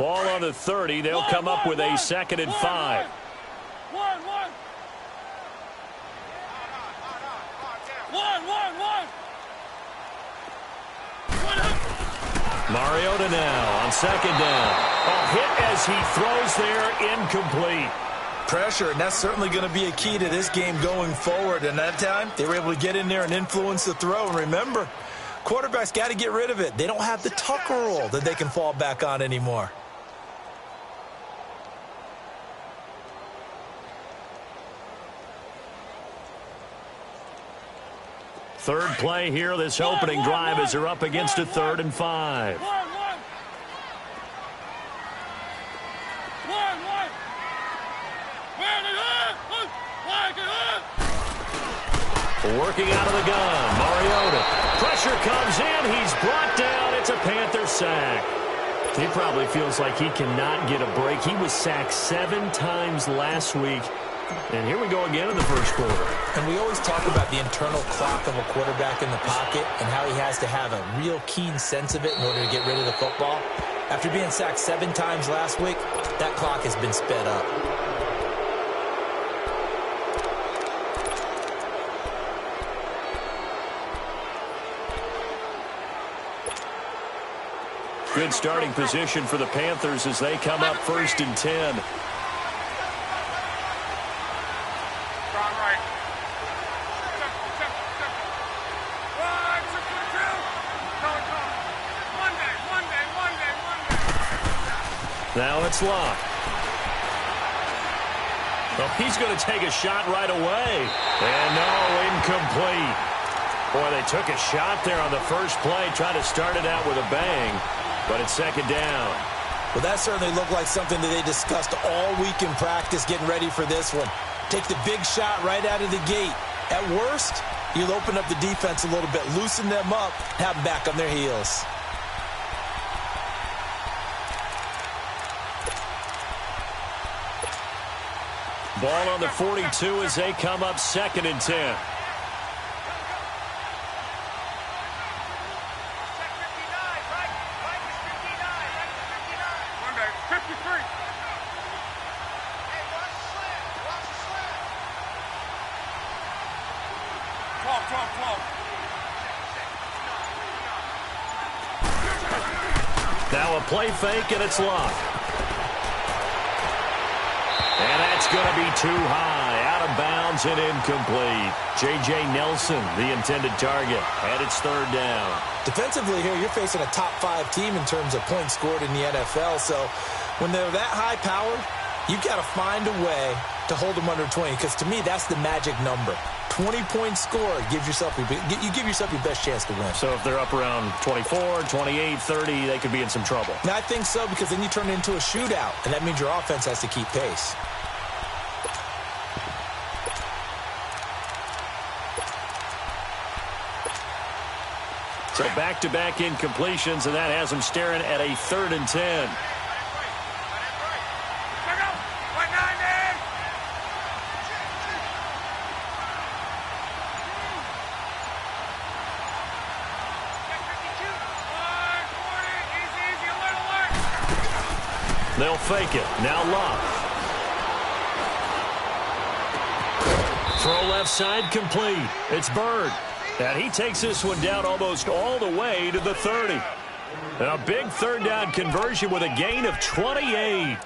Ball on the 30. They'll come up with a 2nd and 5. Mariota now on 2nd down. A hit as he throws there, incomplete. Pressure, and that's certainly going to be a key to this game going forward. And that time, they were able to get in there and influence the throw. And remember, quarterbacks got to get rid of it. They don't have the Tucker rule that they can fall back on anymore. Third play here, this opening drive as they're up against a 3rd and 5. Working out of the gun, Mariota. Pressure comes in, he's brought down. It's a Panther sack. He probably feels like he cannot get a break. He was sacked 7 times last week. And here we go again in the first quarter. And we always talk about the internal clock of a quarterback in the pocket and how he has to have a real keen sense of it in order to get rid of the football. After being sacked 7 times last week, that clock has been sped up. Good starting position for the Panthers as they come up 1st and 10. Now it's Locke. Well, he's going to take a shot right away. And no, incomplete. Boy, they took a shot there on the first play, tried to start it out with a bang. But it's 2nd down. Well, that certainly looked like something that they discussed all week in practice getting ready for this one. Take the big shot right out of the gate. At worst, you'll open up the defense a little bit, loosen them up, have them back on their heels. Ball on the 42 as they come up 2nd and 10. Now a play fake, and it's Locke. And that's going to be too high, out of bounds and incomplete. J.J. Nelson, the intended target, and it's 3rd down. Defensively here, you're facing a top 5 team in terms of points scored in the NFL. So when they're that high powered, you've got to find a way to hold them under 20, because to me, that's the magic number. 20 points scored gives yourself you give yourself your best chance to win. So if they're up around 24, 28, 30, they could be in some trouble. Now, I think so, because then you turn it into a shootout, and that means your offense has to keep pace. So back-to-back incompletions, and that has them staring at a 3rd and 10. They'll fake it. Now Locke. Throw left side complete. It's Bird. And he takes this one down almost all the way to the 30. And a big 3rd down conversion with a gain of 28.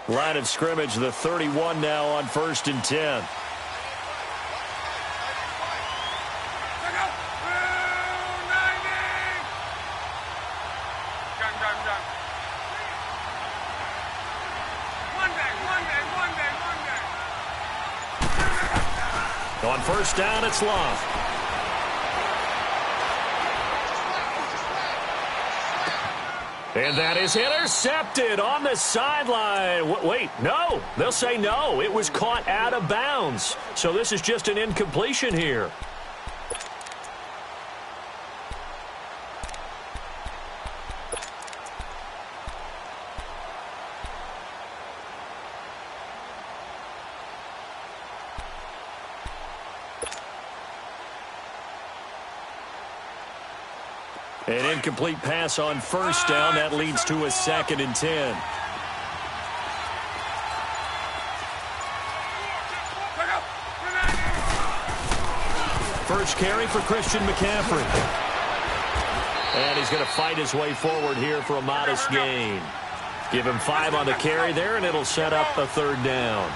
Line of scrimmage, the 31 now on 1st and 10. On 1st down, it's Love. And that is intercepted on the sideline. Wait, no. They'll say no. It was caught out of bounds. So this is just an incompletion here. An incomplete pass on first down. That leads to a 2nd and 10. First carry for Christian McCaffrey. And he's going to fight his way forward here for a modest gain. Give him 5 on the carry there, and it'll set up a 3rd down.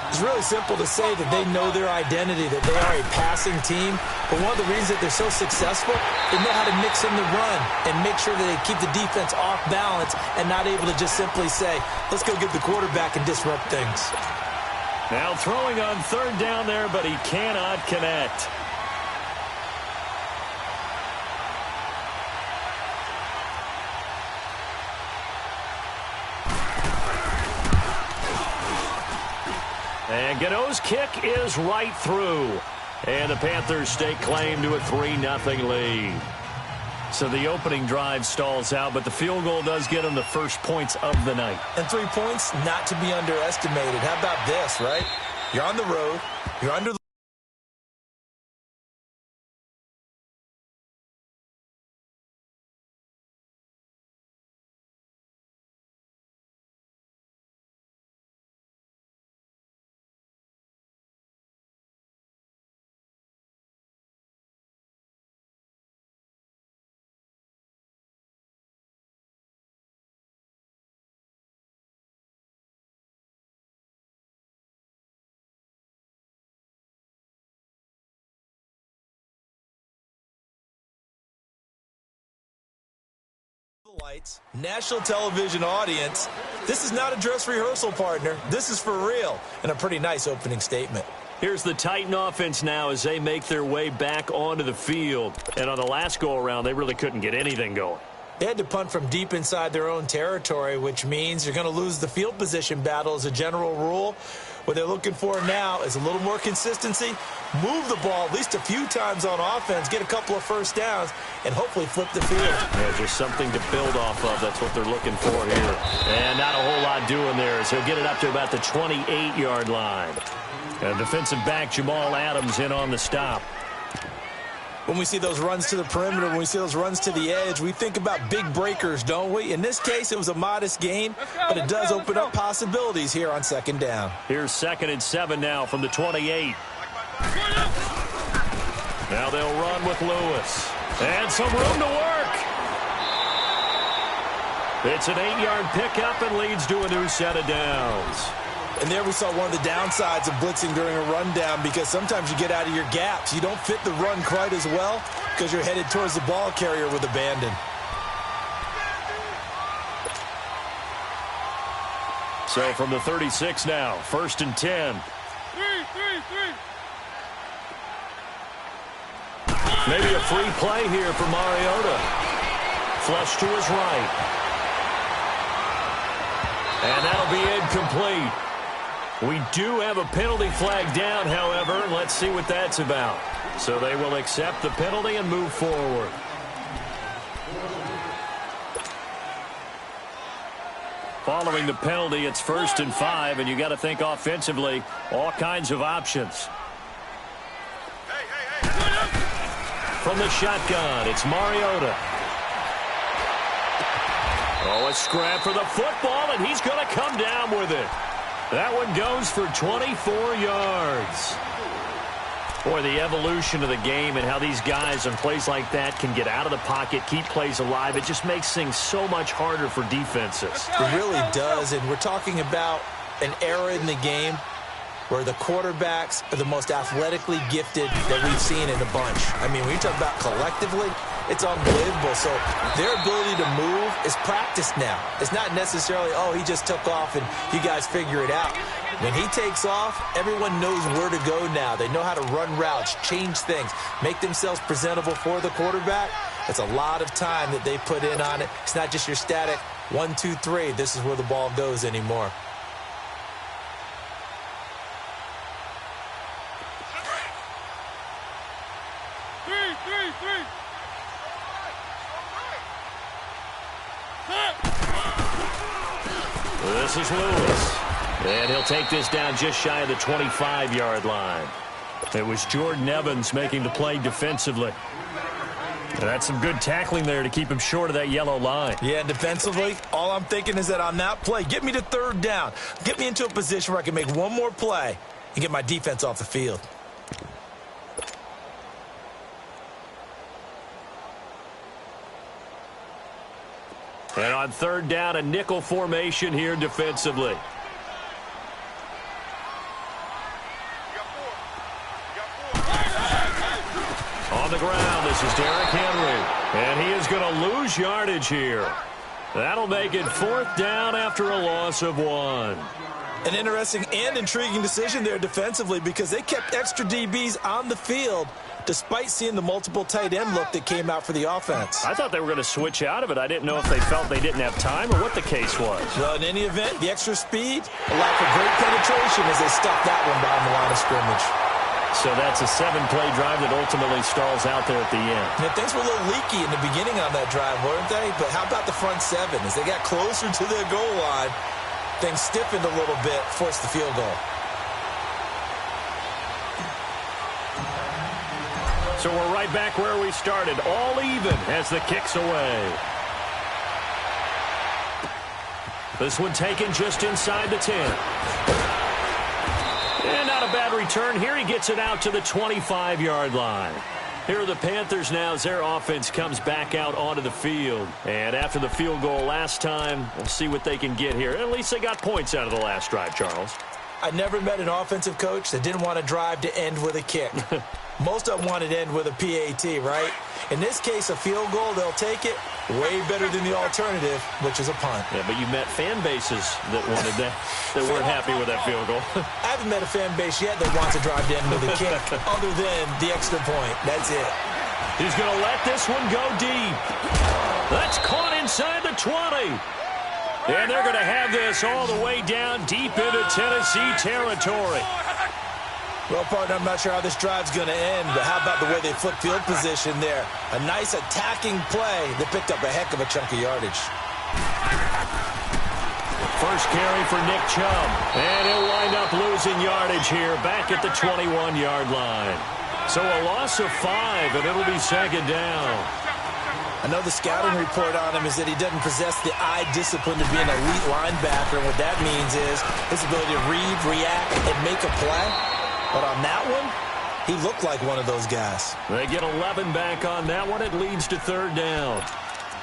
It's really simple to say that they know their identity, that they are a passing team. But one of the reasons that they're so successful, they know how to mix in the run and make sure that they keep the defense off balance and not able to just simply say, let's go get the quarterback and disrupt things. Now throwing on 3rd down there, but he cannot connect. And Gano's kick is right through. And the Panthers stake claim to a 3-0 lead. So the opening drive stalls out, but the field goal does get them the first points of the night. And 3 points, not to be underestimated. How about this, right? You're on the road. You're under the lights, national television audience. This is not a dress rehearsal, partner. This is for real, and a pretty nice opening statement. Here's the Titan offense now as they make their way back onto the field. And on the last go-around, they really couldn't get anything going. They had to punt from deep inside their own territory, which means you're going to lose the field position battle as a general rule. What they're looking for now is a little more consistency, move the ball at least a few times on offense, get a couple of first downs, and hopefully flip the field. Yeah, just something to build off of. That's what they're looking for here. And not a whole lot doing there as he'll get it up to about the 28-yard line. And defensive back Jamal Adams in on the stop. When we see those runs to the perimeter, when we see those runs to the edge, we think about big breakers, don't we? In this case, it was a modest gain, but it does open up possibilities here on 2nd down. Here's 2nd and 7 now from the 28. Now they'll run with Lewis. And some room to work. It's an 8-yard pickup and leads to a new set of downs. And there we saw one of the downsides of blitzing during a rundown, because sometimes you get out of your gaps. You don't fit the run quite as well because you're headed towards the ball carrier with abandon. So from the 36 now, 1st and 10. Maybe a free play here for Mariota. Flush to his right. And that'll be incomplete. We do have a penalty flag down, however. Let's see what that's about. So they will accept the penalty and move forward. Following the penalty, it's 1st and 5, and you got to think offensively, all kinds of options. From the shotgun, it's Mariota. Oh, a scrap for the football, and he's going to come down with it. That one goes for 24 yards. Boy, the evolution of the game and how these guys on plays like that can get out of the pocket, keep plays alive, it just makes things so much harder for defenses. It really does, and we're talking about an era in the game where the quarterbacks are the most athletically gifted that we've seen in a bunch. I mean, when you talk about collectively, it's unbelievable. So their ability to move is practiced now. It's not necessarily, oh, he just took off and you guys figure it out. When he takes off, everyone knows where to go now. They know how to run routes, change things, make themselves presentable for the quarterback. It's a lot of time that they put in on it. It's not just your static 1, 2, 3. This is where the ball goes anymore. This is Lewis. And he'll take this down just shy of the 25-yard line. It was Jordan Evans making the play defensively. That's some good tackling there to keep him short of that yellow line. Yeah, and defensively, all I'm thinking is that on that play, get me to third down. Get me into a position where I can make one more play and get my defense off the field. And on third down, a nickel formation here defensively. On the ground, this is Derrick Henry. And he is going to lose yardage here. That'll make it fourth down after a loss of 1. An interesting and intriguing decision there defensively because they kept extra DBs on the field despite seeing the multiple tight end look that came out for the offense. I thought they were going to switch out of it. I didn't know if they felt they didn't have time or what the case was. Well, in any event, the extra speed allowed for great penetration as they stuffed that one behind the line of scrimmage. So that's a 7-play drive that ultimately stalls out there at the end. Yeah, things were a little leaky in the beginning on that drive, weren't they? But how about the front 7? As they got closer to their goal line, things stiffened a little bit, forced the field goal. So we're right back where we started, all even as the kick's away. This one taken just inside the 10. And not a bad return here. He gets it out to the 25-yard line. Here are the Panthers now as their offense comes back out onto the field. And after the field goal last time, we'll see what they can get here. At least they got points out of the last drive, Charles. I never met an offensive coach that didn't want to drive to end with a kick. Most of them wanted to end with a PAT, right? In this case, a field goal, they'll take it. Way better than the alternative, which is a punt. Yeah, but you met fan bases that wanted that, that weren't happy with that field goal. I haven't met a fan base yet that wants to drive to end with a kick other than the extra point. That's it. He's going to let this one go deep. That's caught inside the 20. And they're going to have this all the way down deep into Tennessee territory. Well, partner, I'm not sure how this drive's going to end, but how about the way they flip field position there? A nice attacking play that picked up a heck of a chunk of yardage. First carry for Nick Chubb. And he'll wind up losing yardage here back at the 21-yard line. So a loss of 5, and it'll be second down. I know the scouting report on him is that he doesn't possess the eye discipline to be an elite linebacker. And what that means is his ability to read, react, and make a play. But on that one, he looked like one of those guys. They get 11 back on that one. It leads to third down.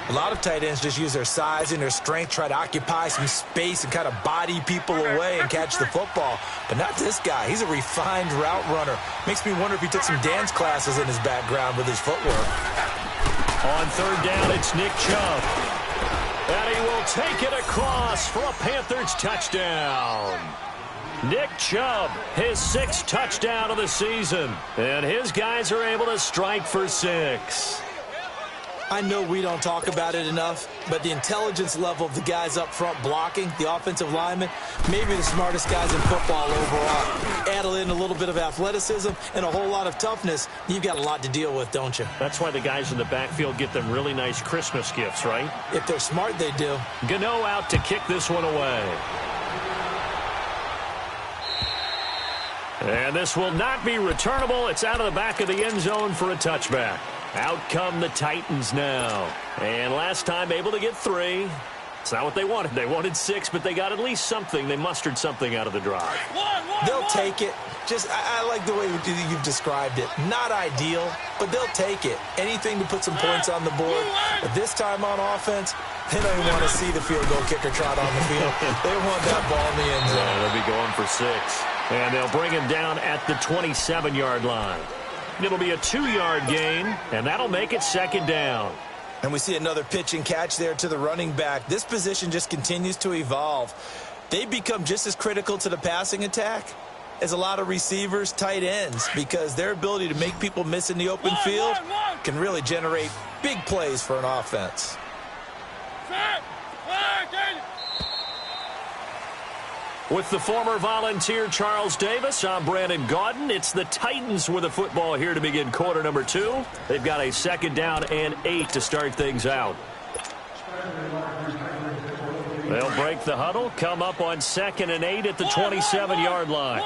A lot of tight ends just use their size and their strength, try to occupy some space and kind of body people away and catch the football. But not this guy. He's a refined route runner. Makes me wonder if he took some dance classes in his background with his footwork. On third down, it's Nick Chubb. And he will take it across for a Panthers touchdown. Nick Chubb, his 6th touchdown of the season. And his guys are able to strike for 6. I know we don't talk about it enough, but the intelligence level of the guys up front blocking, the offensive linemen, maybe the smartest guys in football overall. Add in a little bit of athleticism and a whole lot of toughness, you've got a lot to deal with, don't you? That's why the guys in the backfield get them really nice Christmas gifts, right? If they're smart, they do. Gano out to kick this one away. And this will not be returnable. It's out of the back of the end zone for a touchback. Out come the Titans now. And last time able to get 3. It's not what they wanted. They wanted 6, but they got at least something. They mustered something out of the drive. They'll take it. I like the way you've described it. Not ideal, but they'll take it. Anything to put some points on the board. But this time on offense, they don't even want to see the field goal kicker trot on the field. They want that ball in the end zone. Yeah, they'll be going for 6. And they'll bring him down at the 27-yard line. It'll be a 2-yard gain, and that'll make it second down. And we see another pitch and catch there to the running back. This position just continues to evolve. They become just as critical to the passing attack as a lot of receivers, tight ends, because their ability to make people miss in the open field can really generate big plays for an offense. With the former Volunteer Charles Davis, I'm Brandon Gaudin. It's the Titans with the football here to begin quarter number 2. They've got a second down and 8 to start things out. They'll break the huddle, come up on 2nd and 8 at the 27-yard line.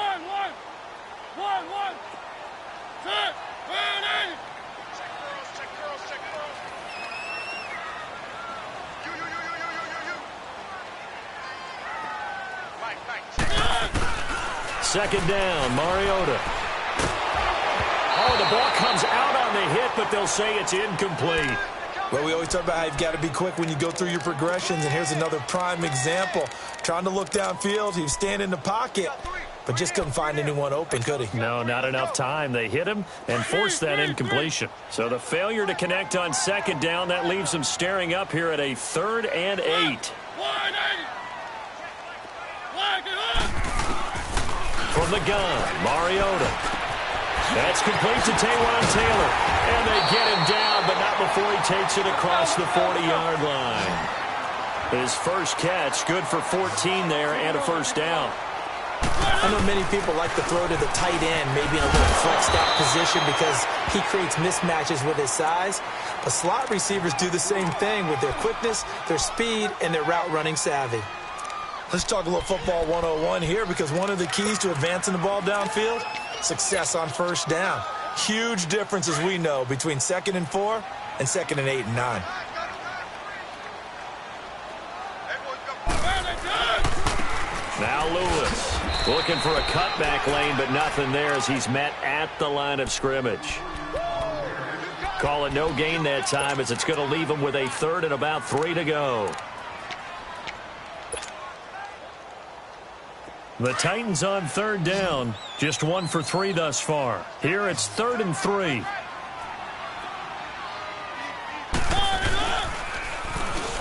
second down. Mariota. Oh, the ball comes out on the hit, but they'll say it's incomplete. Well, we always talk about how you've got to be quick when you go through your progressions, and here's another prime example. Trying to look downfield, he was standing in the pocket, but just couldn't find anyone open, could he? No, not enough time. They hit him and forced that incompletion. So the failure to connect on second down, that leaves them staring up here at a 3rd and 8. From the gun, Mariota. That's complete to Taywan Taylor. And they get him down, but not before he takes it across the 40-yard line. His first catch, good for 14 there and a first down. I know many people like to throw to the tight end, maybe in a little flexed out position because he creates mismatches with his size. But slot receivers do the same thing with their quickness, their speed, and their route running savvy. Let's talk a little football 101 here, because one of the keys to advancing the ball downfield, success on first down. Huge difference, as we know, between 2nd and 4 and 2nd and 8 and 9. Now Lewis looking for a cutback lane, but nothing there as he's met at the line of scrimmage. Call it no gain that time, as it's going to leave him with a 3rd and about 3 to go. The Titans on 3rd down, just 1 for 3 thus far. Here it's 3rd and 3.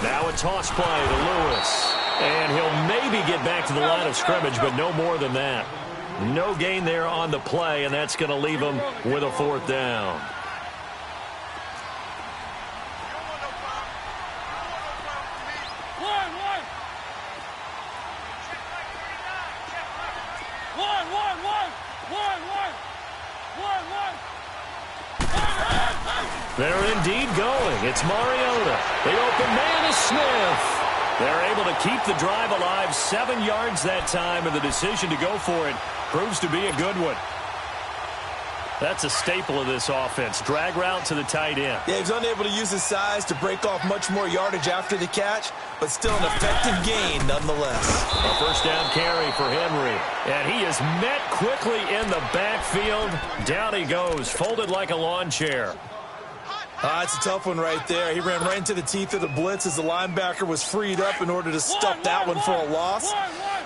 Now a toss play to Lewis. And he'll maybe get back to the line of scrimmage, but no more than that. No gain there on the play, and that's going to leave him with a 4th down. They're indeed going. It's Mariota. The open man is Smith. They're able to keep the drive alive, 7 yards that time, and the decision to go for it proves to be a good one. That's a staple of this offense. Drag route to the tight end. Yeah, he's unable to use his size to break off much more yardage after the catch, but still an effective gain nonetheless. A first down carry for Henry. And he is met quickly in the backfield. Down he goes, folded like a lawn chair. It's a tough one right there. He ran right into the teeth of the blitz as the linebacker was freed up in order to stuff that one for a loss.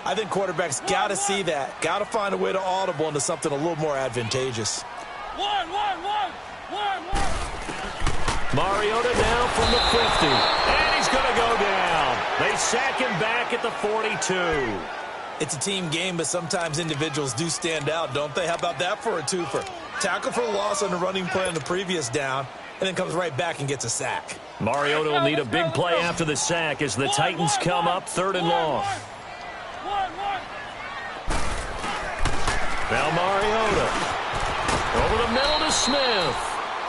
I think quarterbacks got to see that. Got to find a way to audible into something a little more advantageous. Mariota now from the 50. And he's going to go down. They sack him back at the 42. It's a team game, but sometimes individuals do stand out, don't they? How about that for a twofer? Tackle for a loss on the running play on the previous down, and then comes right back and gets a sack. Mariota will need a big play after the sack as the Titans come up 3rd and long. Now Mariota. Over the middle to Smith.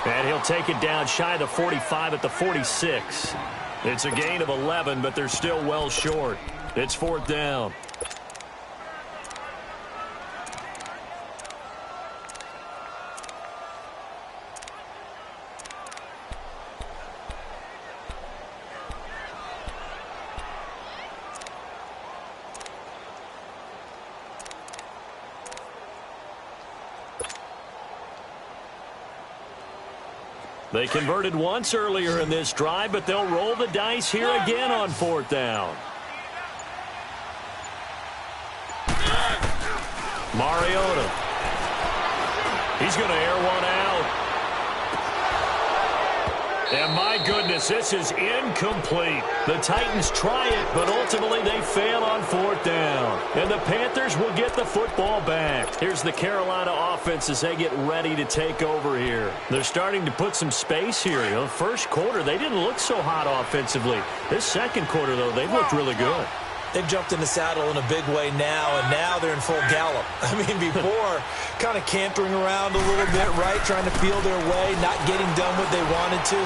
And he'll take it down shy of the 45 at the 46. It's a gain of 11, but they're still well short. It's 4th down. They converted once earlier in this drive, but they'll roll the dice here again on 4th down. Mariota. He's going to air one out. And my goodness, this is incomplete. The Titans try it, but ultimately they fail on 4th down. And the Panthers will get the football back. Here's the Carolina offense as they get ready to take over here. They're starting to put some space here. You know, first quarter, they didn't look so hot offensively. This second quarter, though, they've looked really good. They've jumped in the saddle in a big way now, and now they're in full gallop. I mean, before, kind of cantering around a little bit, right, trying to feel their way, not getting done what they wanted to.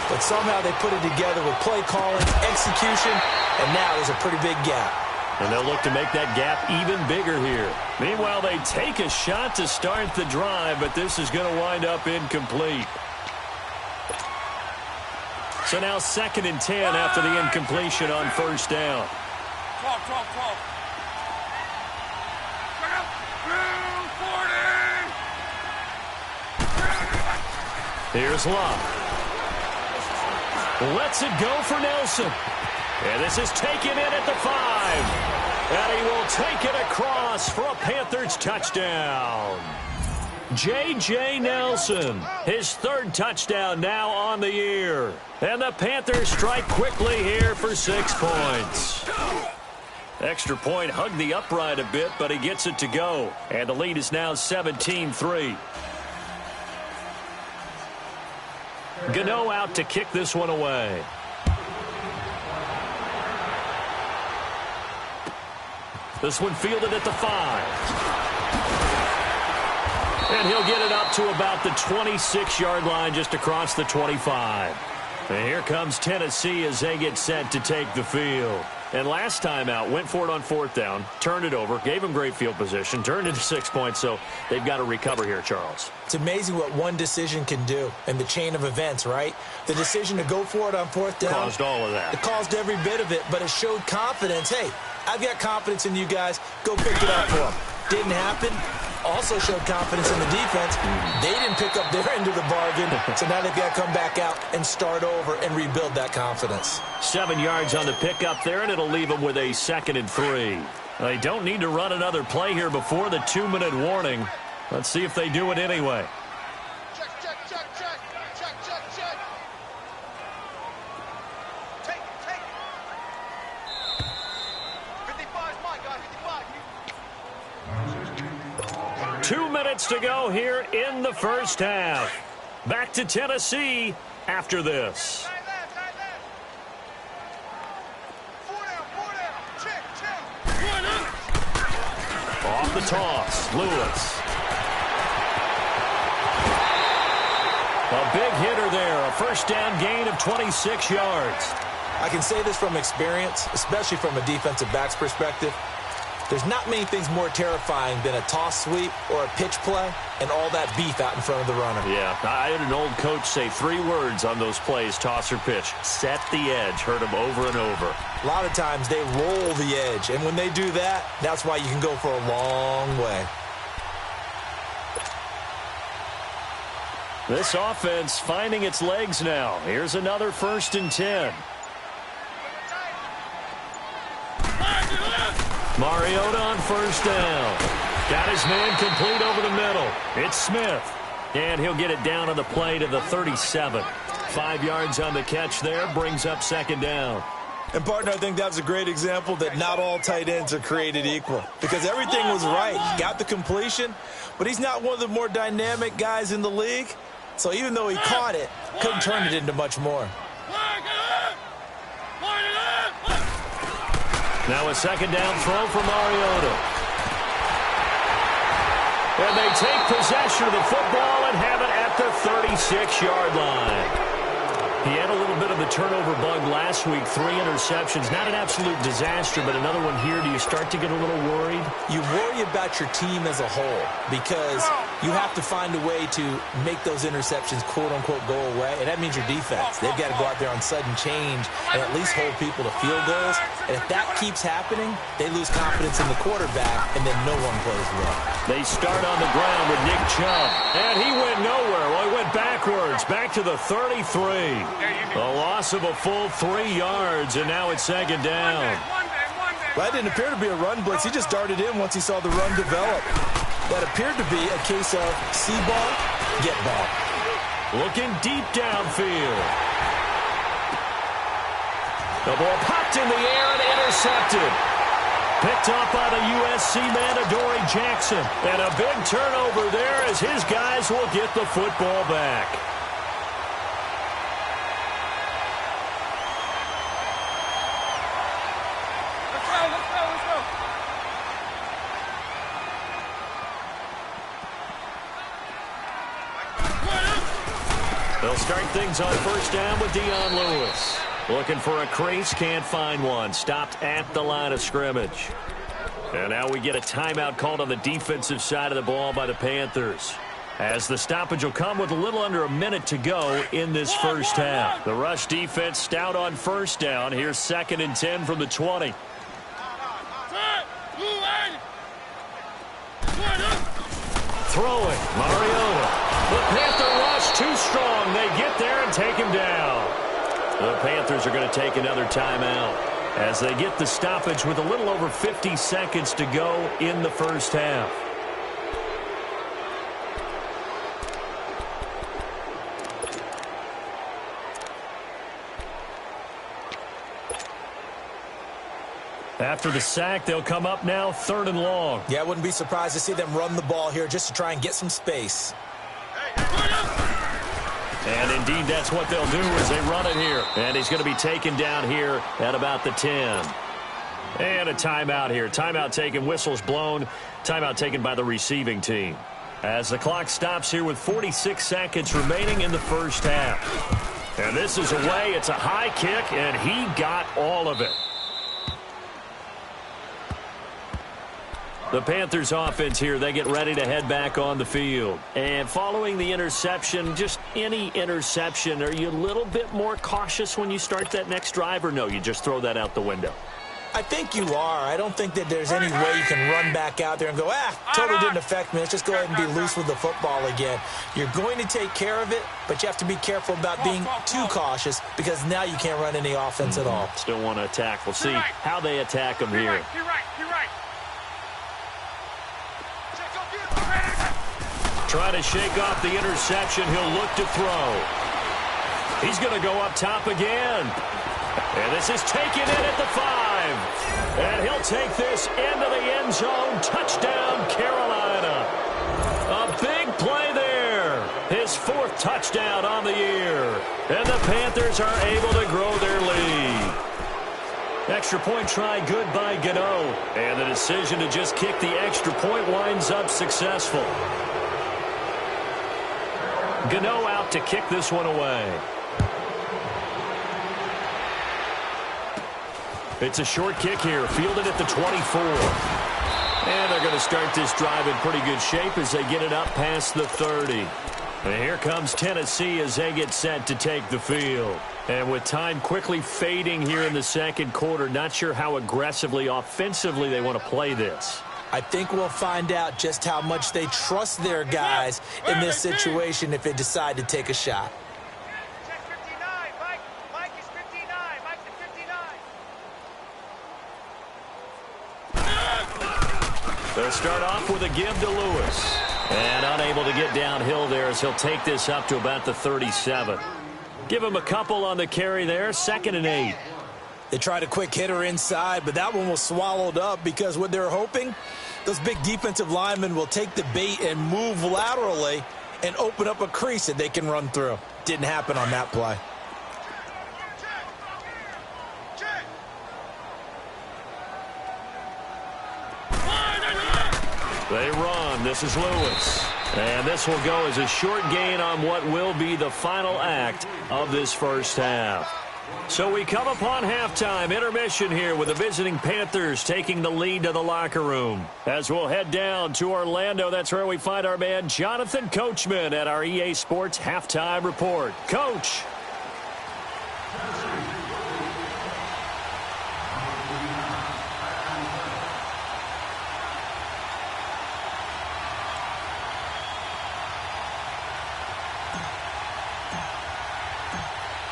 But somehow they put it together with play calling, execution, and now there's a pretty big gap. And they'll look to make that gap even bigger here. Meanwhile, they take a shot to start the drive, but this is going to wind up incomplete. So now 2nd and 10 after the incompletion on 1st down. 12. Here's Love. Lets it go for Nelson. And this is taken in at the 5. And he will take it across for a Panthers touchdown. J.J. Nelson, his 3rd touchdown now on the year. And the Panthers strike quickly here for 6 points. Extra point hugged the upright a bit, but he gets it to go. And the lead is now 17-3. Gano out to kick this one away. This one fielded at the 5. And he'll get it up to about the 26-yard line, just across the 25. And here comes Tennessee as they get set to take the field. And last time out, went for it on 4th down, turned it over, gave them great field position, turned it to 6 points, so they've got to recover here, Charles. It's amazing what one decision can do in the chain of events, right? The decision to go for it on 4th down. Caused all of that. It caused every bit of it, but it showed confidence. Hey, I've got confidence in you guys. Go pick it up for them. Didn't happen. Also showed confidence in the defense. They didn't pick up their end of the bargain, so now they've got to come back out and start over and rebuild that confidence. 7 yards on the pickup there, and it'll leave them with a 2nd and 3. They don't need to run another play here before the 2-minute warning. Let's see if they do it anyway. Check, check, check, check. Check, check, check. Take. 55 is my guy, 55. 2 minutes to go here in the first half. Back to Tennessee after this. Side left. 4 down. Check. Off the toss, Lewis. A big hitter there, a first down gain of 26 yards. I can say this from experience, especially from a defensive back's perspective. There's not many things more terrifying than a toss sweep or a pitch play and all that beef out in front of the runner. Yeah, I had an old coach say 3 words on those plays, toss or pitch. Set the edge. Heard him over and over. A lot of times they roll the edge, and when they do that, that's why you can go for a long way. This offense finding its legs now. Here's another 1st and 10. Mariota on 1st down. Got his man complete over the middle. It's Smith. And he'll get it down on the play to the 37. 5 yards on the catch there. Brings up 2nd down. And, partner, I think that was a great example that not all tight ends are created equal. Because everything was right. He got the completion, but he's not one of the more dynamic guys in the league. So even though he caught it, couldn't turn it into much more. Now a 2nd down throw for Mariota. And they take possession of the football and have it at the 36-yard line. He had a little bit of the turnover bug last week, 3 interceptions. Not an absolute disaster, but another one here. Do you start to get a little worried? You worry about your team as a whole because you have to find a way to make those interceptions, quote-unquote, go away, and that means your defense. They've got to go out there on sudden change and at least hold people to field goals. And if that keeps happening, they lose confidence in the quarterback, and then no one plays well. They start on the ground with Nick Chubb, and he went nowhere. Well, he went backwards, back to the 33. A loss of a full 3 yards, and now it's 2nd down. Well, that didn't appear to be a run blitz. He just darted in once he saw the run develop. That appeared to be a case of see ball, get ball. Looking deep downfield. The ball popped in the air and intercepted. Picked up by the USC man, Adoree Jackson. And a big turnover there as his guys will get the football back. They'll start things on 1st down with Dion Lewis. Looking for a crease, can't find one. Stopped at the line of scrimmage. And now we get a timeout called on the defensive side of the ball by the Panthers. As the stoppage will come with a little under a minute to go in this first half. The rush defense stout on 1st down. Here's 2nd and 10 from the 20. Throwing, Mariota. The Panther rush too strong. They get there and take him down. The Panthers are going to take another timeout as they get the stoppage with a little over 50 seconds to go in the first half. After the sack, they'll come up now 3rd and long. Yeah, I wouldn't be surprised to see them run the ball here just to try and get some space. And indeed, that's what they'll do as they run it here. And he's going to be taken down here at about the 10. And a timeout here. Timeout taken, whistles blown. Timeout taken by the receiving team. As the clock stops here with 46 seconds remaining in the first half. And this is away. It's a high kick, and he got all of it. The Panthers offense here, they get ready to head back on the field. And following the interception, just any interception, are you a little bit more cautious when you start that next drive, or no, you just throw that out the window? I think you are. I don't think that there's any way you can run back out there and go, totally didn't affect me. Let's just go ahead and be loose with the football again. You're going to take care of it, but you have to be careful about being too cautious because now you can't run any offense at all. Still want to attack. We'll see how they attack them here. You're right. Trying to shake off the interception. He'll look to throw. He's going to go up top again. And this is taken in at the 5. And he'll take this into the end zone. Touchdown, Carolina. A big play there. His 4th touchdown on the year. And the Panthers are able to grow their lead. Extra point try good by Gano. And the decision to just kick the extra point winds up successful. Gano out to kick this one away. It's a short kick here, fielded at the 24. And they're going to start this drive in pretty good shape as they get it up past the 30. And here comes Tennessee as they get set to take the field. And with time quickly fading here in the second quarter, not sure how aggressively, offensively they want to play this. I think we'll find out just how much they trust their guys in this situation if they decide to take a shot. Check 59, Mike. Mike is 59. Mike to 59. They'll start off with a give to Lewis. And unable to get downhill there as he'll take this up to about the 37. Give him a couple on the carry there, 2nd and 8. They tried a quick hitter inside, but that one was swallowed up because what they're hoping, those big defensive linemen will take the bait and move laterally and open up a crease that they can run through. Didn't happen on that play. They run. This is Lewis. And this will go as a short gain on what will be the final act of this first half. So we come upon halftime, intermission here with the visiting Panthers taking the lead to the locker room. As we'll head down to Orlando, that's where we find our man Jonathan Coachman at our EA Sports Halftime Report. Coach.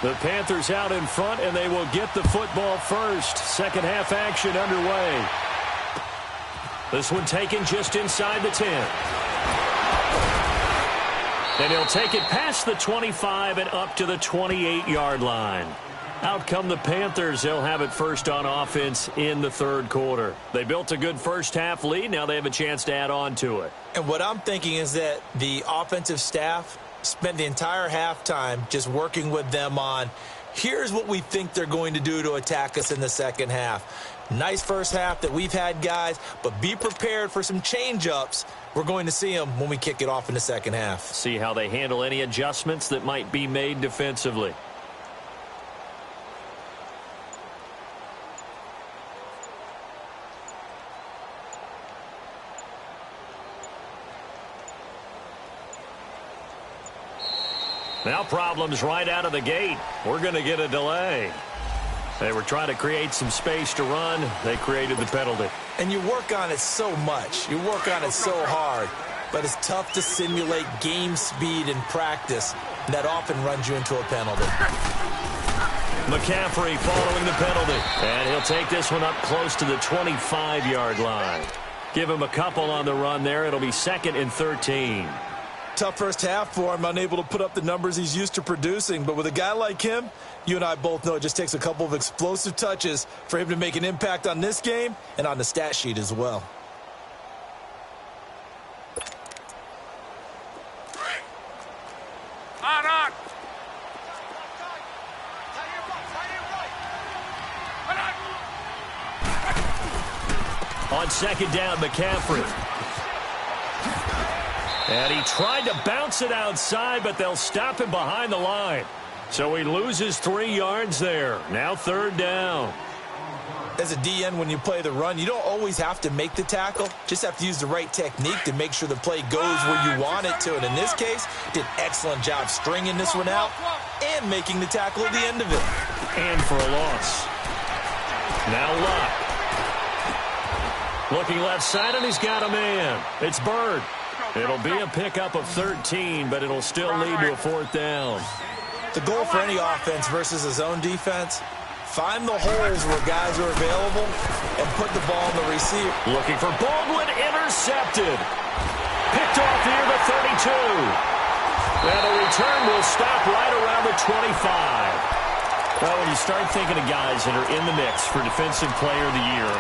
The Panthers out in front, and they will get the football first. Second half action underway. This one taken just inside the 10. And he'll take it past the 25 and up to the 28-yard line. Out come the Panthers. They'll have it first on offense in the third quarter. They built a good first half lead. Now they have a chance to add on to it. And what I'm thinking is that the offensive staff spent the entire halftime just working with them on, here's what we think they're going to do to attack us in the second half. Nice first half that we've had, guys, but be prepared for some change-ups. We're going to see them when we kick it off in the second half. See how they handle any adjustments that might be made defensively. Now problems right out of the gate. We're going to get a delay. They were trying to create some space to run. They created the penalty. And you work on it so much. You work on it so hard. but it's tough to simulate game speed in practice. That often runs you into a penalty. McCaffrey following the penalty. And he'll take this one up close to the 25-yard line. Give him a couple on the run there. It'll be 2nd and 13. Tough first half for him, unable to put up the numbers he's used to producing. But with a guy like him, you and I both know it just takes a couple of explosive touches for him to make an impact on this game and on the stat sheet as well. On. On 2nd down, McCaffrey. And he tried to bounce it outside, but they'll stop him behind the line. So he loses 3 yards there. Now 3rd down. As a DN, when you play the run, you don't always have to make the tackle. Just have to use the right technique to make sure the play goes where you want it to. And in this case, did an excellent job stringing this one out and making the tackle at the end of it. And for a loss. Now Luck. Looking left side, and he's got a man. It's Bird. It'll be a pickup of 13, but it'll still lead to a 4th down. The goal for any offense versus his own defense, find the holes where guys are available and put the ball on the receiver. Looking for Baldwin, intercepted. Picked off near the 32. And the return will stop right around the 25. Well, when you start thinking of guys that are in the mix for Defensive Player of the Year,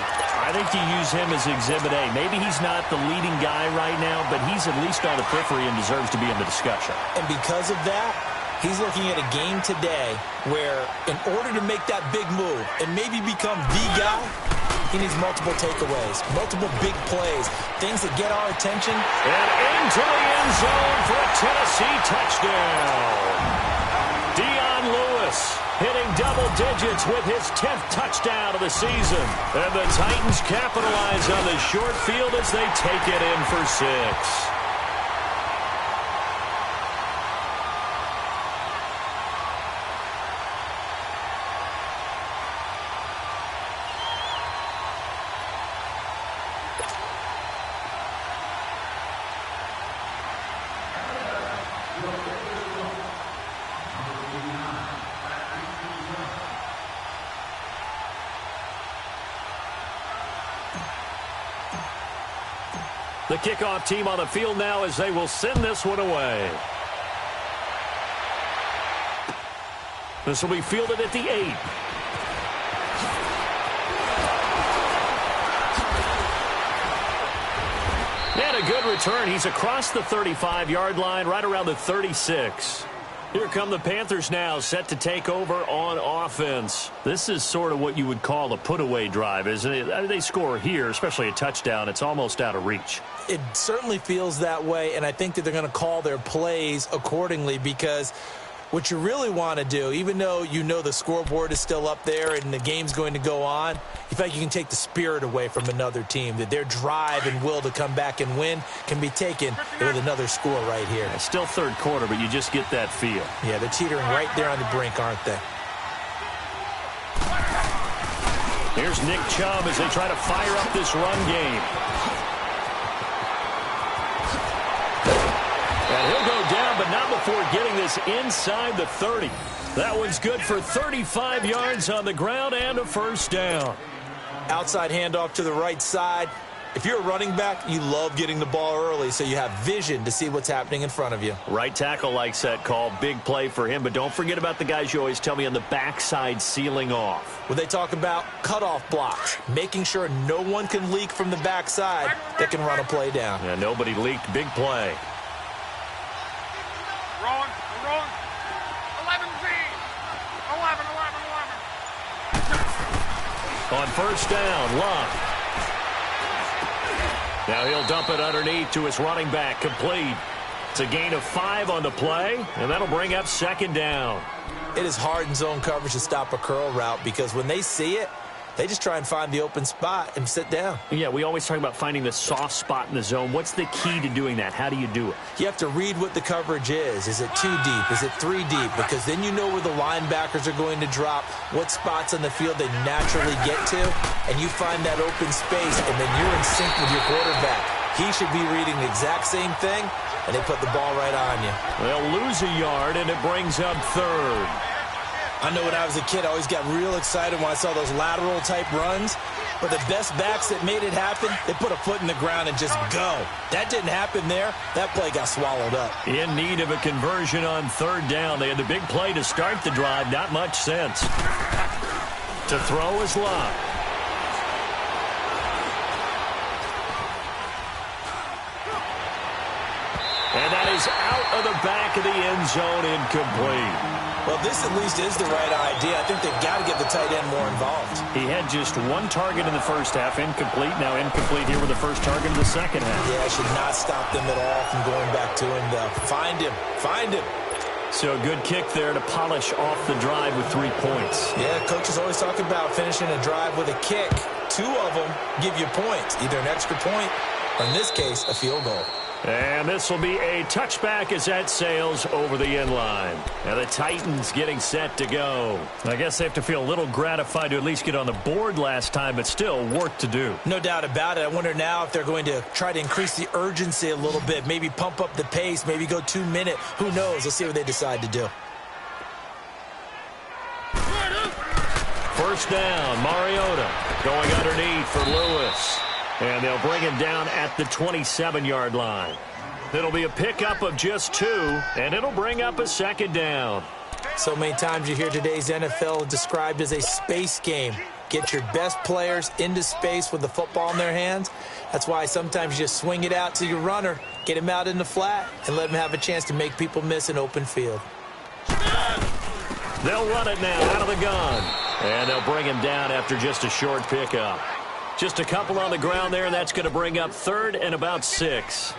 I think you use him as Exhibit A. Maybe he's not the leading guy right now, but he's at least on the periphery and deserves to be in the discussion. And because of that, he's looking at a game today where in order to make that big move and maybe become the guy, he needs multiple takeaways, multiple big plays, things that get our attention. And into the end zone for a Tennessee touchdown. Dion Lewis hitting double digits with his 10th touchdown of the season. And the Titans capitalize on the short field as they take it in for 6. The kickoff team on the field now as they will send this one away. This will be fielded at the 8. And a good return. He's across the 35-yard line, right around the 36. Here come the Panthers now, set to take over on offense. This is sort of what you would call a put-away drive, isn't it? They score here, especially a touchdown. It's almost out of reach. It certainly feels that way, and I think that they're going to call their plays accordingly because what you really want to do, even though you know the scoreboard is still up there and the game's going to go on, you feel like you can take the spirit away from another team, that their drive and will to come back and win can be taken with another score right here. It's still 3rd quarter, but you just get that feel. Yeah, they're teetering right there on the brink, aren't they? Here's Nick Chubb as they try to fire up this run game. And he'll go down, but not before getting this inside the 30. That one's good for 35 yards on the ground and a 1st down. Outside handoff to the right side. If you're a running back, you love getting the ball early so you have vision to see what's happening in front of you. Right tackle likes that call. Big play for him, but don't forget about the guys you always tell me on the backside sealing off. When they talk about cutoff blocks, making sure no one can leak from the backside that can run a play down. Yeah, nobody leaked. Big play. Wrong. 11Z. 11. On 1st down, Luck. Now he'll dump it underneath to his running back, complete. It's a gain of 5 on the play, and that'll bring up 2nd down. It is hard in zone coverage to stop a curl route because when they see it, they just try and find the open spot and sit down. Yeah, we always talk about finding the soft spot in the zone. What's the key to doing that? How do you do it? You have to read what the coverage is. Is it 2 deep? Is it 3 deep? Because then you know where the linebackers are going to drop, what spots on the field they naturally get to, and you find that open space, and then you're in sync with your quarterback. He should be reading the exact same thing, and they put the ball right on you. They'll lose a yard, and it brings up third. I know when I was a kid, I always got real excited when I saw those lateral-type runs. But the best backs that made it happen, they put a foot in the ground and just go. That didn't happen there. That play got swallowed up. In need of a conversion on third down. They had the big play to start the drive. Not much sense. To throw is Love. And that is out of the back of the end zone, incomplete. Well, this at least is the right idea. I think they've got to get the tight end more involved. He had just one target in the first half, incomplete. Now incomplete here with the first target in the second half. Yeah, I should not stop them at all from going back to him, though. Find him. Find him. So a good kick there to polish off the drive with 3 points. Yeah, coaches always talk about finishing a drive with a kick. 2 of them give you points, either an extra point or, in this case, a field goal. And this will be a touchback as that sails over the end line. Now the Titans getting set to go. I guess they have to feel a little gratified to at least get on the board last time, but still work to do. No doubt about it. I wonder now if they're going to try to increase the urgency a little bit, maybe pump up the pace, maybe go 2 minute. Who knows? Let's see what they decide to do. First down, Mariota going underneath for Lewis. And they'll bring him down at the 27-yard line. It'll be a pickup of just 2, and it'll bring up a second down. So many times you hear today's NFL described as a space game. Get your best players into space with the football in their hands. That's why sometimes you just swing it out to your runner, get him out in the flat, and let him have a chance to make people miss an open field. They'll run it now out of the gun. And they'll bring him down after just a short pickup. Just a couple on the ground there, and that's going to bring up third and about 6.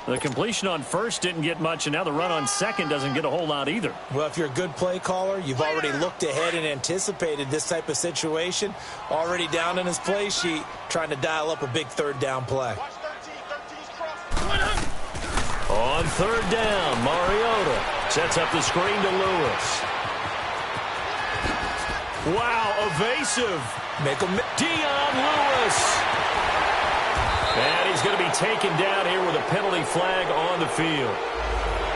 The completion on first didn't get much, and now the run on second doesn't get a whole lot either. Well, if you're a good play caller, you've already looked ahead and anticipated this type of situation. Already down in his play sheet, trying to dial up a big third down play. On third down, Mariota sets up the screen to Lewis. Wow, evasive. Make him. Dion Lewis. And he's going to be taken down here with a penalty flag on the field.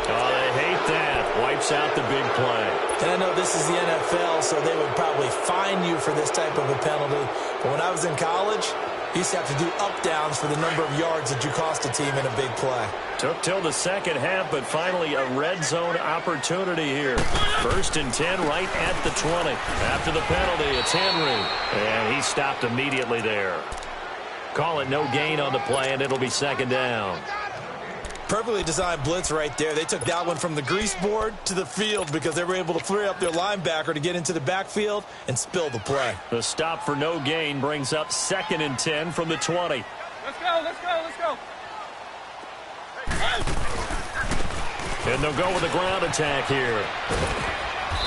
Oh, they hate that. Wipes out the big play. And I know this is the NFL, so they would probably fine you for this type of a penalty. But when I was in college, you used to have to do up-downs for the number of yards that you cost a team in a big play. Took till the second half, but finally a red zone opportunity here. First and 10 right at the 20. After the penalty, it's Henry. And he stopped immediately there. Call it no gain on the play, and it'll be second down. Perfectly designed blitz right there. They took that one from the grease board to the field because they were able to free up their linebacker to get into the backfield and spill the play. The stop for no gain brings up second and 10 from the 20. Let's go, let's go, let's go. And they'll go with a ground attack here.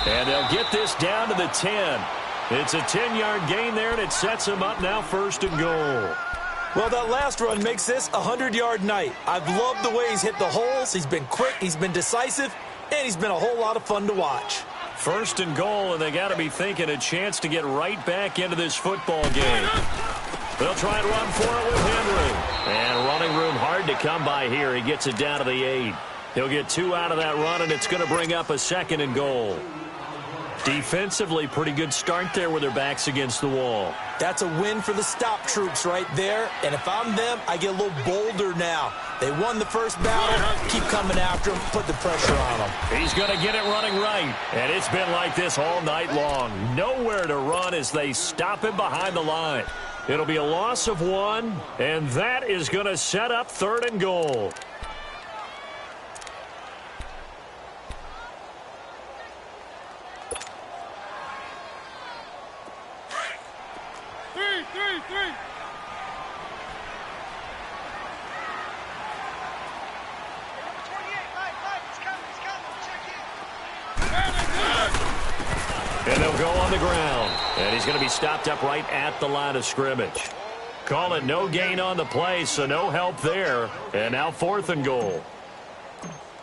And they'll get this down to the 10. It's a 10-yard gain there, and it sets them up now first and goal. Well, that last run makes this a 100-yard night. I've loved the way he's hit the holes. He's been quick, he's been decisive, and he's been a whole lot of fun to watch. First and goal, and they got to be thinking a chance to get right back into this football game. They'll try and run for it with Henry. And running room hard to come by here. He gets it down to the 8. He'll get 2 out of that run, and it's going to bring up a second and goal. Defensively, pretty good start there with their backs against the wall. That's a win for the stop troops right there. And if I'm them, I get a little bolder now. They won the first battle. Keep coming after them. Put the pressure on them. He's going to get it running right. And it's been like this all night long. Nowhere to run as they stop him behind the line. It'll be a loss of 1, and that is going to set up third and goal. Three. And they'll go on the ground. And he's going to be stopped up right at the line of scrimmage. Call it no gain on the play, so no help there. And now fourth and goal.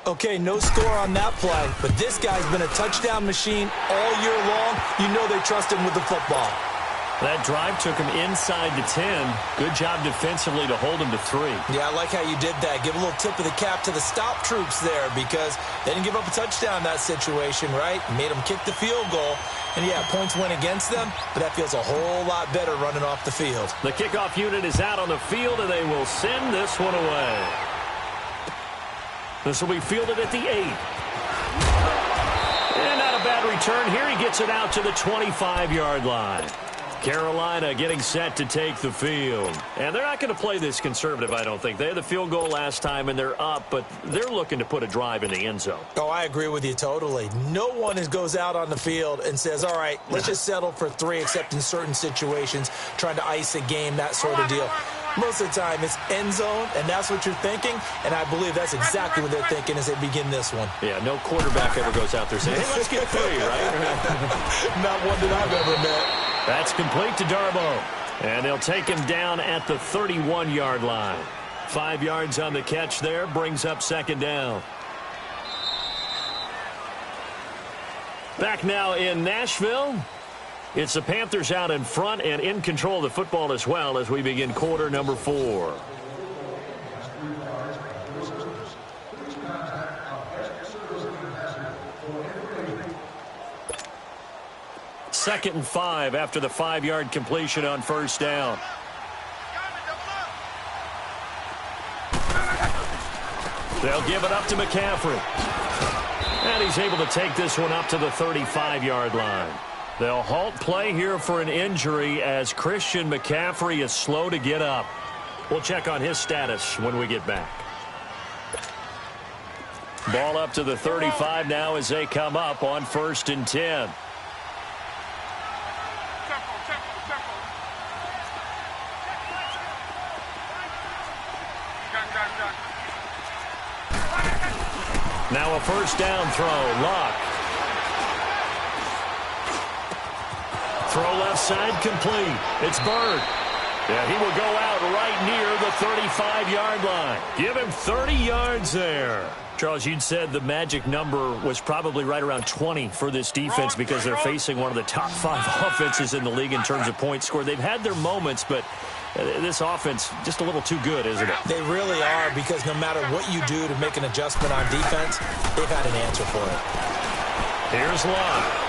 Okay, no score on that play, but this guy's been a touchdown machine all year long. You know they trust him with the football. That drive took him inside the 10. Good job defensively to hold him to 3. Yeah, I like how you did that. Give a little tip of the cap to the stop troops there because they didn't give up a touchdown in that situation, right? Made them kick the field goal. And, yeah, points went against them, but that feels a whole lot better running off the field. The kickoff unit is out on the field, and they will send this one away. This will be fielded at the 8. And not a bad return here. He gets it out to the 25-yard line. Carolina getting set to take the field. And they're not going to play this conservative, I don't think. They had the field goal last time, and they're up, but they're looking to put a drive in the end zone. Oh, I agree with you totally. No one goes out on the field and says, all right, let's just settle for 3, except in certain situations, trying to ice a game, that sort of deal. Most of the time, it's end zone, and that's what you're thinking, and I believe that's exactly what they're thinking as they begin this one. Yeah, no quarterback ever goes out there saying, hey, let's get 3, right? Not one that I've ever met. That's complete to Darboh. And they'll take him down at the 31-yard line. 5 yards on the catch there, brings up second down. Back now in Nashville. It's the Panthers out in front and in control of the football as well as we begin quarter number 4. Second and 5 after the 5-yard completion on first down. They'll give it up to McCaffrey. And he's able to take this one up to the 35-yard line. They'll halt play here for an injury as Christian McCaffrey is slow to get up. We'll check on his status when we get back. Ball up to the 35 now as they come up on first and 10. Now a first down throw. Luck. Throw left side complete. It's Bird. Yeah, he will go out right near the 35-yard line. Give him 30 yards there. Charles, you'd said the magic number was probably right around 20 for this defense because they're facing one of the top 5 offenses in the league in terms of points scored. They've had their moments, but this offense just a little too good, isn't it? They really are because no matter what you do to make an adjustment on defense, they've had an answer for it. Here's Locke.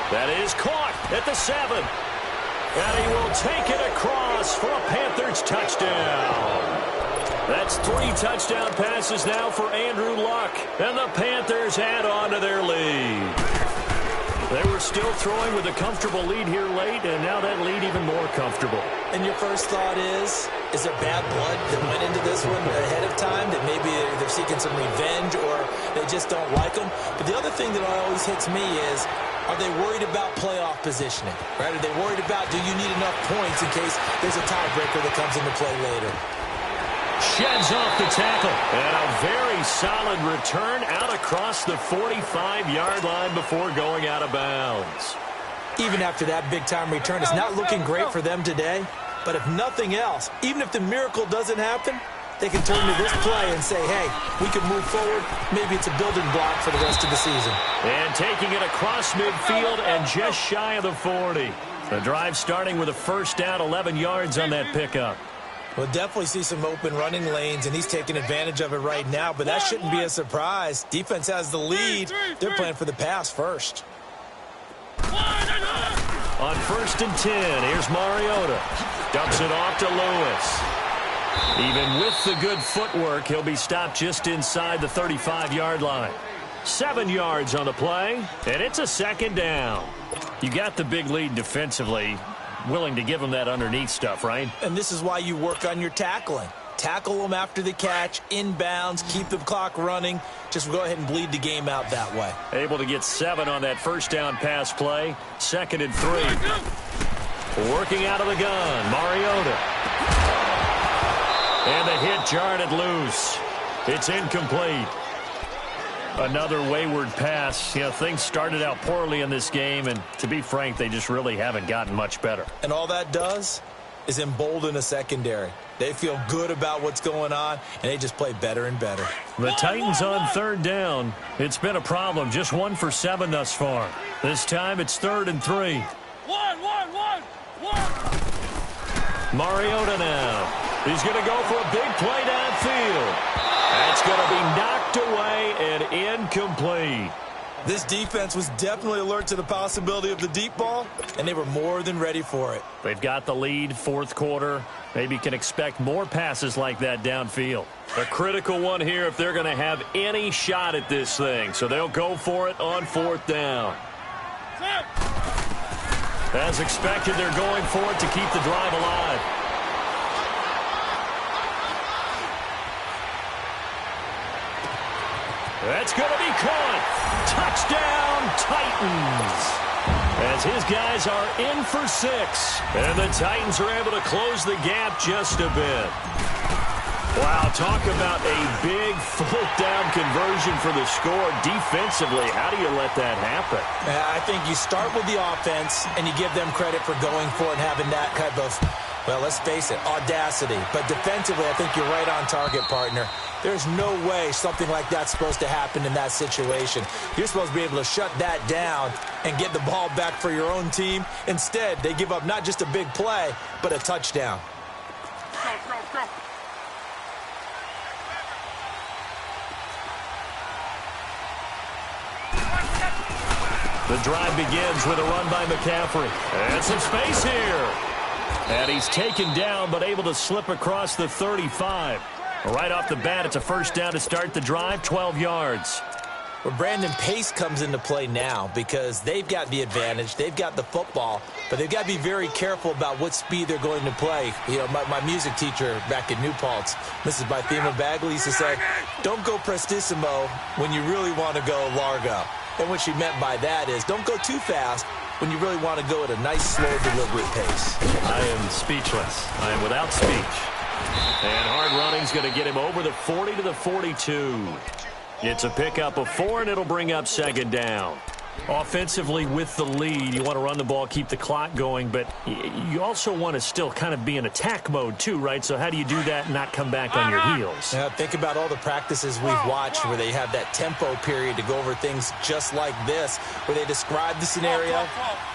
That is caught at the 7. And he will take it across for a Panthers touchdown. That's 3 touchdown passes now for Andrew Luck. And the Panthers add on to their lead. They were still throwing with a comfortable lead here late, and now that lead even more comfortable. And your first thought is there bad blood that went into this one ahead of time, that maybe they're seeking some revenge or they just don't like them? But the other thing that always hits me is, are they worried about playoff positioning? Right? Are they worried about, do you need enough points in case there's a tiebreaker that comes into play later? Sheds off the tackle. And a very solid return out across the 45-yard line before going out of bounds. Even after that big-time return, it's not looking great for them today. But if nothing else, even if the miracle doesn't happen, they can turn to this play and say, hey, we can move forward. Maybe it's a building block for the rest of the season. And taking it across midfield and just shy of the 40. The drive starting with a first down, 11 yards on that pickup. We'll definitely see some open running lanes, and he's taking advantage of it right now, but that shouldn't be a surprise. Defense has the lead. They're playing for the pass first. On first and 10, here's Mariota. Dumps it off to Lewis. Even with the good footwork, he'll be stopped just inside the 35-yard line. 7 yards on the play, and it's a second down. You got the big lead defensively. Willing to give them that underneath stuff, right? And this is why you work on your tackling. Tackle them after the catch, inbounds, keep the clock running. Just go ahead and bleed the game out that way. Able to get 7 on that first down pass play. Second and 3. Working out of the gun, Mariota. And the hit jarred it loose. It's incomplete. Another wayward pass. You know, things started out poorly in this game, and to be frank, they just really haven't gotten much better. And all that does is embolden a secondary. They feel good about what's going on, and they just play better and better. The Titans on third down. It's been a problem. Just 1 for 7 thus far. This time it's 3rd and 3. Mariota now. He's going to go for a big play downfield. That's going to be knocked away and incomplete. This defense was definitely alert to the possibility of the deep ball, and they were more than ready for it. They've got the lead, fourth quarter. Maybe can expect more passes like that downfield. A critical one here if they're going to have any shot at this thing. So they'll go for it on fourth down. As expected, they're going for it to keep the drive alive. That's going to be caught. Touchdown, Titans. As his guys are in for 6. And the Titans are able to close the gap just a bit. Wow, talk about a big fourth down conversion for the score. Defensively, how do you let that happen? I think you start with the offense, and you give them credit for going for it and having that type of, well, let's face it, audacity. But defensively, I think you're right on target, partner. There's no way something like that's supposed to happen in that situation. You're supposed to be able to shut that down and get the ball back for your own team. Instead, they give up not just a big play, but a touchdown. Go. The drive begins with a run by McCaffrey. And some space here. And he's taken down, but able to slip across the 35. Right off the bat, it's a first down to start the drive, 12 yards. Well, Brandon, pace comes into play now because they've got the advantage. They've got the football, but they've got to be very careful about what speed they're going to play. You know, my music teacher back in New Paltz, Mrs. Bythema Bagley, used to say, don't go prestissimo when you really want to go largo. And what she meant by that is don't go too fast when you really want to go at a nice, slow, deliberate pace. I am speechless. I am without speech. And hard running's going to get him over the 40 to the 42. It's a pickup of 4, and it'll bring up second down. Offensively with the lead, you want to run the ball, keep the clock going, but you also want to still kind of be in attack mode too, right? So how do you do that and not come back on your heels? Yeah, think about all the practices we've watched where they have that tempo period to go over things just like this, where they describe the scenario,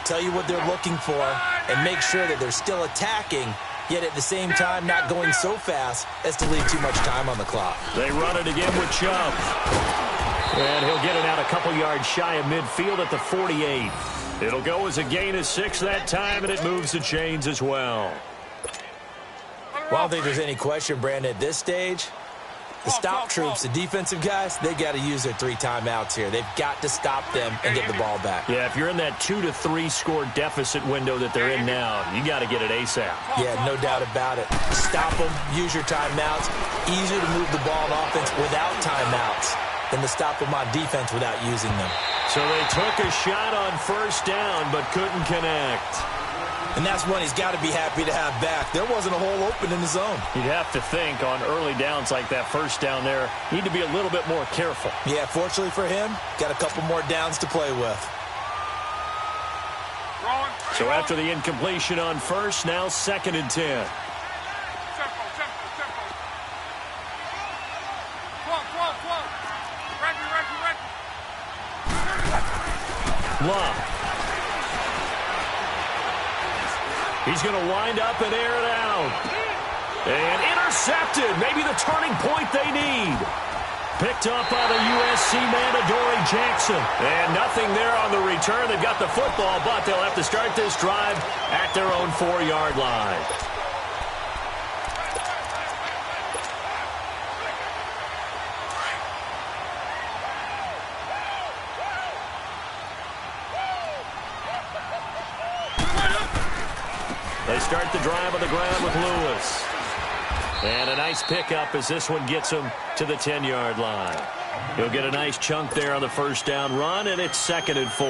tell you what they're looking for, and make sure that they're still attacking, yet at the same time not going so fast as to leave too much time on the clock. They run it again with Chubb. And he'll get it out a couple yards shy of midfield at the 48. It'll go as a gain of 6 that time, and it moves the chains as well. Well, I don't think there's any question, Brandon, at this stage, the stop troops, the defensive guys, they got to use their 3 timeouts here. They've got to stop them and get the ball back. Yeah, if you're in that 2 to 3 score deficit window that they're in now, you got to get it ASAP. Yeah, no doubt about it. Stop them, use your timeouts. Easier to move the ball on offense without timeouts than to stop them on defense without using them. So they took a shot on first down, but couldn't connect. And that's one he's got to be happy to have back. There wasn't a hole open in the zone. You'd have to think on early downs like that first down there, need to be a little bit more careful. Yeah, fortunately for him, got a couple more downs to play with. So after the incompletion on first, now 2nd and 10. Love. He's going to wind up and air it out. And intercepted. Maybe the turning point they need. Picked up by the USC man, Adoree Jackson. And nothing there on the return. They've got the football, but they'll have to start this drive at their own 4-yard line. They start the drive on the ground with Lewis. And a nice pickup as this one gets him to the 10-yard line. He'll get a nice chunk there on the first down run, and it's 2nd and 4.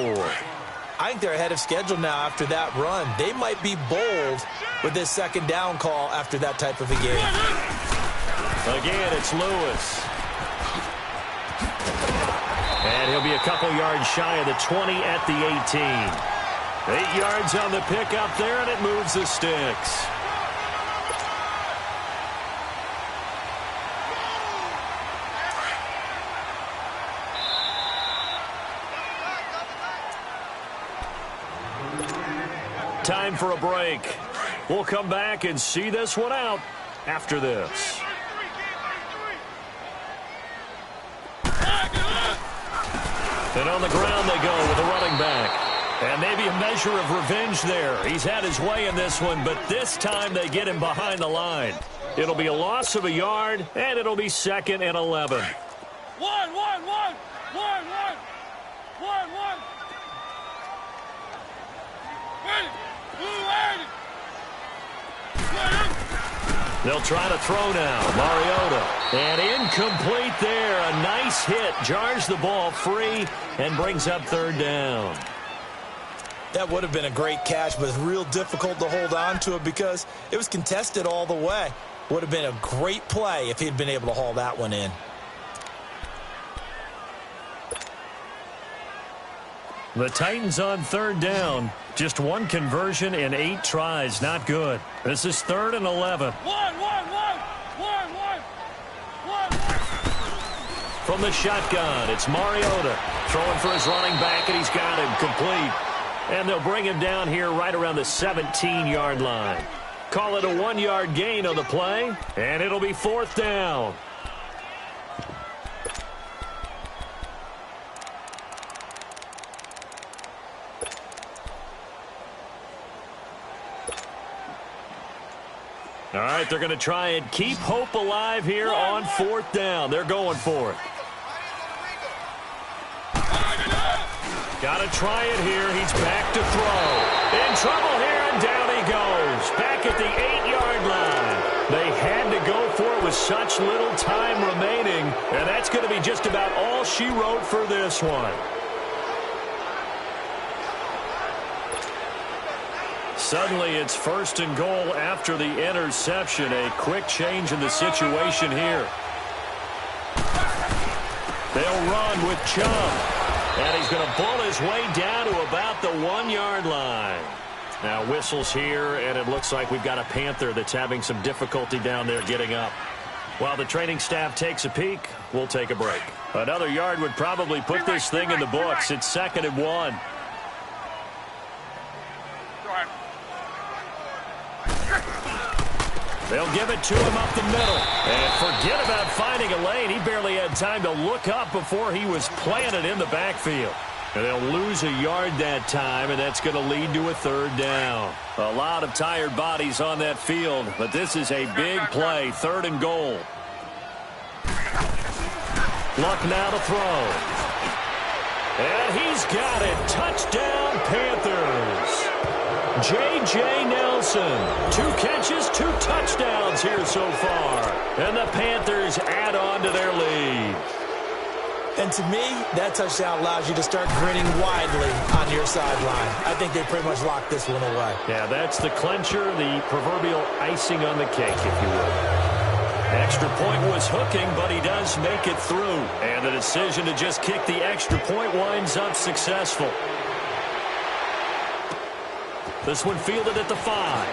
I think they're ahead of schedule now after that run. They might be bold with this second down call after that type of a game. Again, it's Lewis. And he'll be a couple yards shy of the 20 at the 18. 8 yards on the pickup there, and it moves the sticks. time for a break. We'll come back and see this one out after this. And on the ground they go with a running back. And maybe a measure of revenge there. He's had his way in this one, but this time they get him behind the line. It'll be a loss of a yard, and it'll be 2nd and 11. One. They'll try to throw now. Mariota. And incomplete there. A nice hit. Jars the ball free and brings up 3rd down. That would have been a great catch, but it's real difficult to hold on to it because it was contested all the way. Would have been a great play if he'd been able to haul that one in. The Titans on 3rd down. Just 1 conversion in 8 tries. Not good. This is 3rd and 11. One. From the shotgun, it's Mariota. Throwing for his running back, and he's got him complete. And they'll bring him down here right around the 17-yard line. Call it a 1-yard gain on the play, and it'll be 4th down. All right, they're going to try and keep hope alive here on 4th down. They're going for it. Got to try it here. He's back to throw. In trouble here, and down he goes. Back at the 8-yard line. They had to go for it with such little time remaining, and that's going to be just about all she wrote for this one. Suddenly, it's 1st and goal after the interception. A quick change in the situation here. They'll run with Chubb. And he's going to bull his way down to about the 1-yard line. Now whistles here, and it looks like we've got a Panther that's having some difficulty down there getting up. While the training staff takes a peek, we'll take a break. Another yard would probably put this thing in the books. It's 2nd and 1. They'll give it to him up the middle. And forget about finding a lane. He barely had time to look up before he was planted in the backfield. And they'll lose a yard that time, and that's going to lead to a 3rd down. A lot of tired bodies on that field, but this is a big play, 3rd and goal. Luck now to throw. And he's got it. Touchdown, Panthers. J.J. Nelson, 2 catches, 2 touchdowns here so far. And the Panthers add on to their lead. And to me, that touchdown allows you to start grinning widely on your sideline. I think they pretty much locked this one away. Yeah, that's the clincher, the proverbial icing on the cake, if you will. Extra point was hooking, but he does make it through. And the decision to just kick the extra point winds up successful. This one fielded at the 5.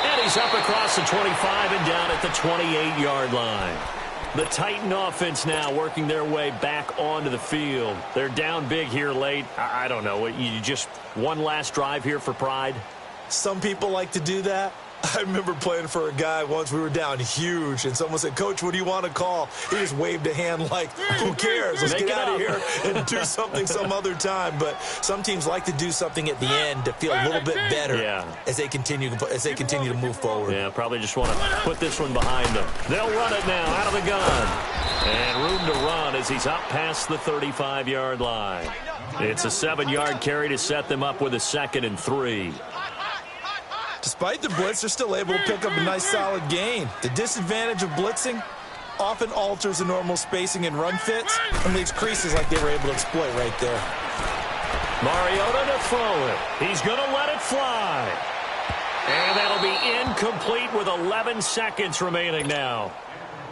And he's up across the 25 and down at the 28-yard line. The Titan offense now working their way back onto the field. They're down big here late. I don't know. You just one last drive here for pride? Some people like to do that. I remember playing for a guy once. We were down huge, and someone said, "Coach, what do you want to call?" He just waved a hand like, who cares? Let's get out of here and do something some other time. But some teams like to do something at the end to feel a little bit better as they continue to move forward. Yeah, probably just want to put this one behind them. They'll run it now out of the gun. And room to run as he's up past the 35-yard line. It's a 7-yard carry to set them up with a 2nd and 3. Despite the blitz, they're still able to pick up a nice solid gain. The disadvantage of blitzing often alters the normal spacing and run fits and leaves creases like they were able to exploit right there. Mariota to throw it. He's going to let it fly. And that'll be incomplete with 11 seconds remaining now.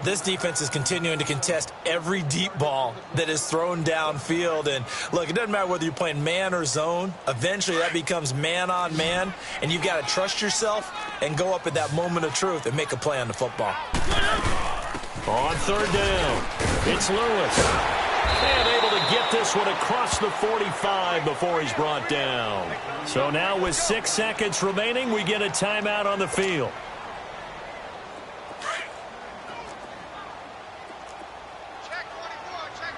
This defense is continuing to contest every deep ball that is thrown downfield. And, look, it doesn't matter whether you're playing man or zone. Eventually, that becomes man-on-man, and you've got to trust yourself and go up at that moment of truth and make a play on the football. On 3rd down, it's Lewis. And able to get this one across the 45 before he's brought down. So now with 6 seconds remaining, we get a timeout on the field. Check 24, check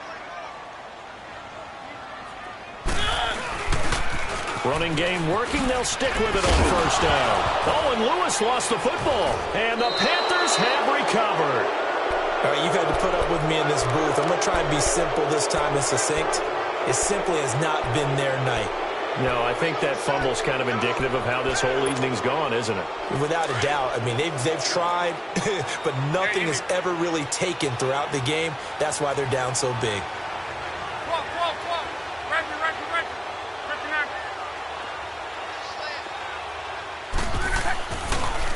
24. Running game working. They'll stick with it on first down. Oh, and Lewis lost the football. And the Panthers have recovered. All right, you've had to put up with me in this booth. I'm going to try and be simple this time and succinct. It simply has not been their night. No, I think that fumble's kind of indicative of how this whole evening's gone, isn't it? Without a doubt. I mean, they've tried, but nothing has ever really taken throughout the game. That's why they're down so big.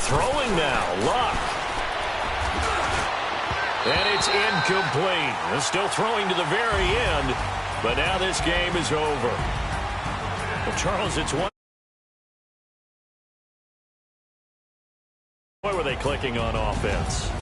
Throwing now, Luck. And it's incomplete. They're still throwing to the very end, but now this game is over. Well, Charles, it's one. Why were they clicking on offense?